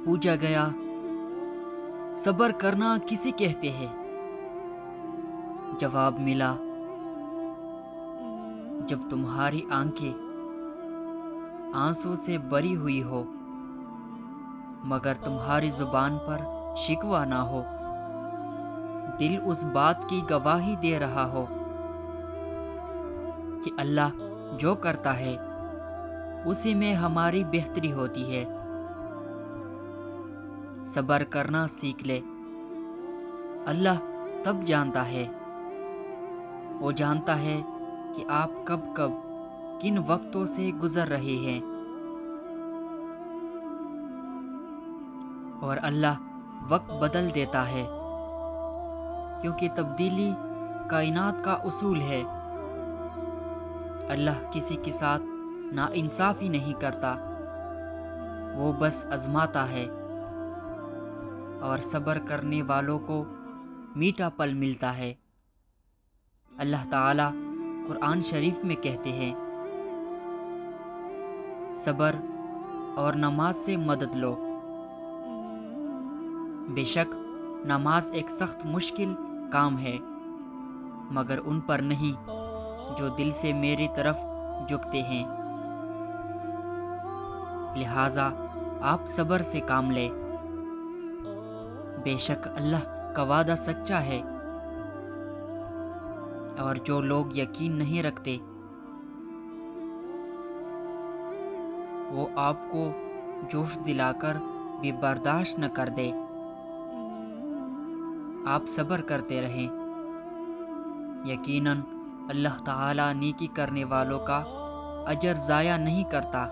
پوچھا گیا، صبر کرنا کسے کہتے ہیں؟ جواب ملا، جب تمہاری آنکھیں آنسوں سے بری ہوئی ہو مگر تمہاری زبان پر شکوہ نہ ہو، دل اس بات کی گواہی دے رہا ہو کہ اللہ جو کرتا ہے اسی میں ہماری بہتری ہوتی ہے۔ صبر کرنا سیکھ لے، اللہ سب جانتا ہے۔ وہ جانتا ہے کہ آپ کب کب کن وقتوں سے گزر رہے ہیں، اور اللہ وقت بدل دیتا ہے کیونکہ تبدیلی کائنات کا اصول ہے۔ اللہ کسی کے ساتھ ناانصافی نہیں کرتا، وہ بس آزماتا ہے، اور صبر کرنے والوں کو میٹھا پھل ملتا ہے۔ اللہ تعالیٰ قرآن شریف میں کہتے ہیں، صبر اور نماز سے مدد لو۔ بے شک نماز ایک سخت مشکل کام ہے، مگر ان پر نہیں جو دل سے میری طرف جھکتے ہیں۔ لہٰذا آپ صبر سے کام لیں، بے شک اللہ کا وعدہ سچا ہے، اور جو لوگ یقین نہیں رکھتے وہ آپ کو جوش دلا کر بھی برداشت نہ کر دے۔ آپ صبر کرتے رہیں، یقیناً اللہ تعالیٰ نیکی کرنے والوں کا اجر ضائع نہیں کرتا۔